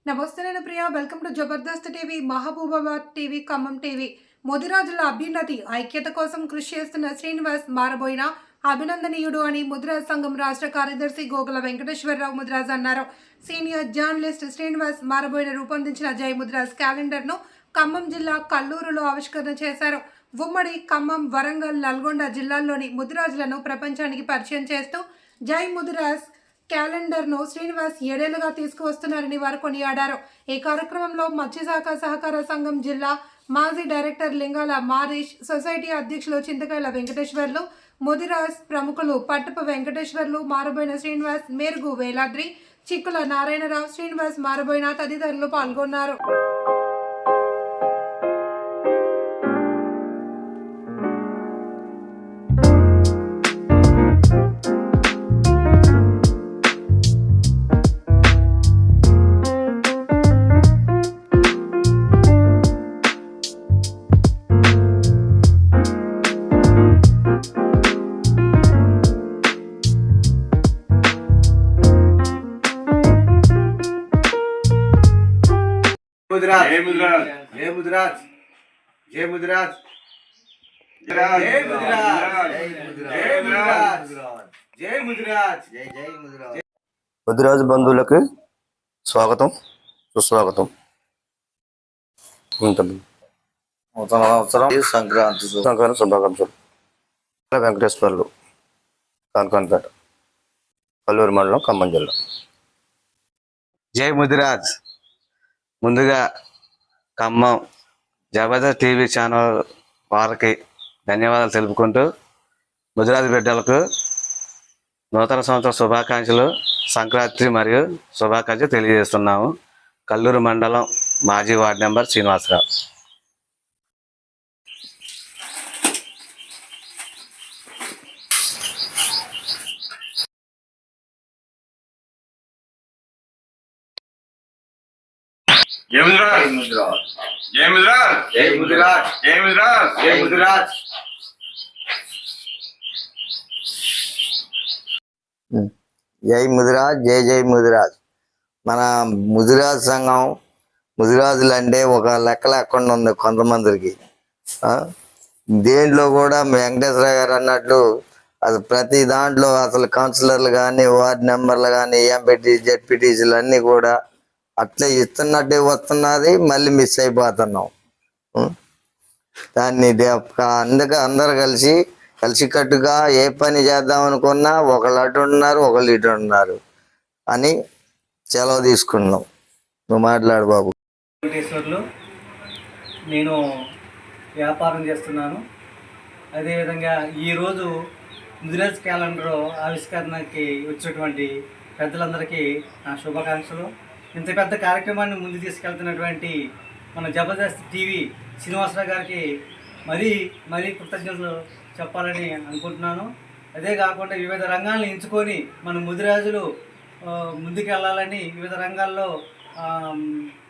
నమస్తే నేను Priya. Welcome to Jabardasth TV, Mahabubabad TV, Khammam TV. ముదిరాజుల అభ్యున్నతి ఐక్యత కోసం కృషి చేస్తున్న శ్రీనివాస్ మారబోయిన అభినందనీయుడు అని ముదిరాజ్ సంఘం రాష్ట్ర కార్యదర్శి గోగుల వెంకటేశ్వరరావు ముదిరాజ్ అన్నారు. సీనియర్ జర్నలిస్ట్ శ్రీనివాస్ మారబోయిన రూపొందించిన జై ముదిరాజ్ క్యాలెండర్ను ఖమ్మం జిల్లా కల్లూరులో ఆవిష్కరణ చేశారు. ఉమ్మడి ఖమ్మం, వరంగల్, నల్గొండ జిల్లాల్లోని ముదిరాజులను ప్రపంచానికి పరిచయం చేస్తూ జై ముదిరాజ్ క్యాలెండర్ను శ్రీనివాస్ ఏడేళ్లుగా తీసుకువస్తున్నారని వారు కొనియాడారు. ఈ కార్యక్రమంలో మత్స్యశాఖ సహకార సంఘం జిల్లా మాజీ డైరెక్టర్ లింగాల మారీష్, సొసైటీ అధ్యక్షులు చింతకాయల వెంకటేశ్వర్లు, ముదిరాజ్ ప్రముఖులు పట్టపు వెంకటేశ్వర్లు, మారబోయిన శ్రీనివాస్, మేరుగు వేలాద్రి, చిక్కుల నారాయణరావు, శ్రీనివాస్ మారబోయిన తదితరులు పాల్గొన్నారు. मुद्राज जय मुद्राज जय मुद्राज जय मुद्राज जय मुद्राज जय मुद्राज जय मुद्राज जय जय मुद्राज ముదిరాజు బంధువులకు స్వాగతం, సుస్వాగతం. సంక్రాంతి శుభాకాంక్షలు. వెంకటేశ్వర్లు, కాన్కాన్పేట, కల్లూరు మండలం, ఖమ్మం జిల్లా. జై ముదిరాజ్. ముందుగా ఖమ్మం జబర్దస్త్ టీవీ ఛానల్ వారికి ధన్యవాదాలు తెలుపుకుంటూ ముదిరాజ్ బిడ్డలకు నూతన సంవత్సర శుభాకాంక్షలు, సంక్రాంతి మరియు శుభాకాంక్షలు తెలియజేస్తున్నాము. కల్లూరు మండలం మాజీ వార్డు నెంబర్ శ్రీనివాసరావు. जय मुद्राज जय मुद्राज जय मुद्राज जय मुद्राज जय मुद्राज జై ముదిరాజ్, జై జై ముదిరాజ్. మన ముదిరాజ్ సంఘం, ముదిరాజులు అంటే ఒక లెక్క లేకుండా ఉంది కొంతమందికి. దేంట్లో కూడా వెంకటేశ్వర గారు అన్నట్లు అది ప్రతి దాంట్లో అసలు కౌన్సిలర్లు కానీ, వార్డు మెంబర్లు కానీ, ఎంపీటీ, జెడ్పీటీసీలు అన్నీ కూడా అట్లా ఇస్తున్నట్టే వస్తున్నది, మళ్ళీ మిస్ అయిపోతున్నాం. దాన్ని అందుకే అందరు కలిసికట్టుగా ఏ పని చేద్దాం అనుకున్నా ఒకళ్ళు అటు ఉన్నారు, ఒకళ్ళు ఇటు ఉన్నారు అని సెలవు తీసుకున్నాం. నువ్వు మాట్లాడు బాబు. వెంకటేశ్వర్లు, నేను వ్యాపారం చేస్తున్నాను. అదేవిధంగా ఈరోజు ముదిరాజ్ క్యాలెండర్ ఆవిష్కరణకి వచ్చినటువంటి పెద్దలందరికీ నా శుభాకాంక్షలు. ఇంత పెద్ద కార్యక్రమాన్ని ముందు తీసుకెళ్తున్నటువంటి మన జబర్దస్త్ టీవీ శ్రీనివాసరావు గారికి మరీ కృతజ్ఞతలు చెప్పాలని అనుకుంటున్నాను. అదే కాకుండా వివిధ రంగాలను ఎంచుకొని మన ముదిరాజులు ముందుకు వెళ్ళాలని, వివిధ రంగాల్లో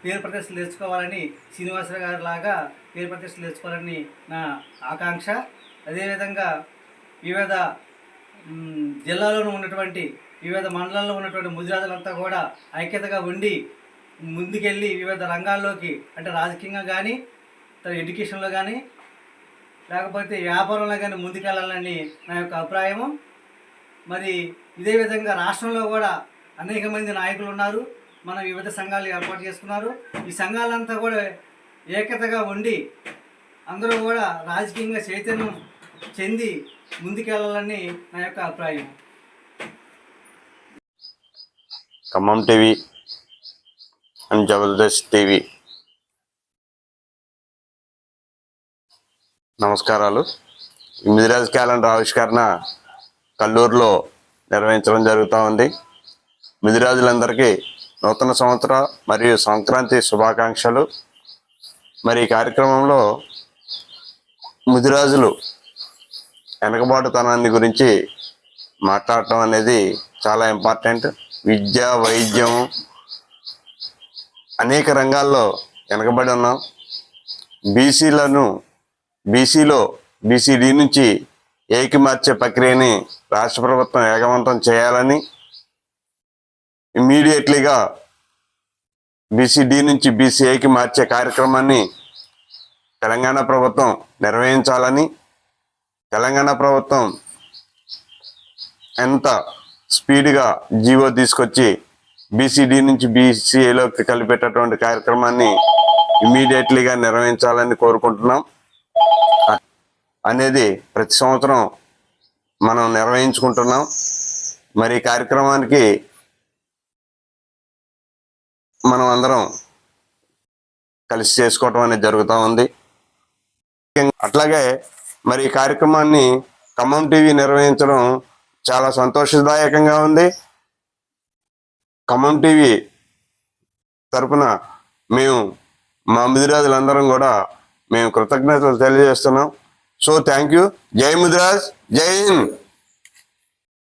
పేరు ప్రతిష్టలు తెచ్చుకోవాలని, శ్రీనివాసరావు గారి లాగా పేరు ప్రతిష్టలు తెచ్చుకోవాలని నా ఆకాంక్ష. అదేవిధంగా వివిధ జిల్లాలోనూ ఉన్నటువంటి, వివిధ మండలాల్లో ఉన్నటువంటి ముదిరాజులంతా కూడా ఐక్యతగా ఉండి ముందుకెళ్ళి వివిధ రంగాల్లోకి, అంటే రాజకీయంగా కానీ, ఎడ్యుకేషన్లో కానీ, లేకపోతే వ్యాపారంలో కానీ ముందుకెళ్ళాలని నా యొక్క అభిప్రాయము. మరి ఇదే విధంగా రాష్ట్రంలో కూడా అనేక మంది నాయకులు ఉన్నారు. మన వివిధ సంఘాలు ఏర్పాటు చేసుకున్నారు. ఈ సంఘాలంతా కూడా ఏకతగా ఉండి అందరూ కూడా రాజకీయంగా చైతన్యం చెంది ముందుకెళ్ళాలని నా యొక్క అభిప్రాయం. Khammam TV and Jabardasth TV నమస్కారాలు. ముదిరాజ్ క్యాలెండర్ ఆవిష్కరణ కల్లూరులో నిర్వహించడం జరుగుతూ ఉంది. ముదిరాజులందరికీ నూతన సంవత్సర మరియు సంక్రాంతి శుభాకాంక్షలు. మరి ఈ కార్యక్రమంలో ముదిరాజులు వెనకబాటుతనాన్ని గురించి మాట్లాడటం అనేది చాలా ఇంపార్టెంట్. విద్య, వైద్యం, అనేక రంగాల్లో వెనకబడి ఉన్నాం. బీసీడీ నుంచి ఏకి మార్చే ప్రక్రియని రాష్ట్ర ప్రభుత్వం వేగవంతం చేయాలని, ఇమ్మీడియట్లీగా బీసీడీ నుంచి బీసీఐకి మార్చే కార్యక్రమాన్ని తెలంగాణ ప్రభుత్వం నిర్వహించాలని, తెలంగాణ ప్రభుత్వం ఎంత స్పీడ్గా జీవో తీసుకొచ్చి బీసీడీ నుంచి బీసీఐలోకి కలిపేటటువంటి కార్యక్రమాన్ని ఇమీడియట్లీగా నిర్వహించాలని కోరుకుంటున్నాం. అనేది ప్రతి సంవత్సరం మనం నిర్వహించుకుంటున్నాం. మరి ఈ కార్యక్రమానికి మనం అందరం కలిసి చేసుకోవటం అనేది జరుగుతూ ఉంది. అట్లాగే మరి ఈ కార్యక్రమాన్ని ఖమ్మం టీవీ నిర్వహించడం చాలా సంతోషదాయకంగా ఉంది. ఖమ్మం టీవీ తరపున మేము మా ముదిరాజులందరం కూడా మేము కృతజ్ఞతలు తెలియజేస్తున్నాం. So thank you. జై ముదిరాజ్, జై హింద్.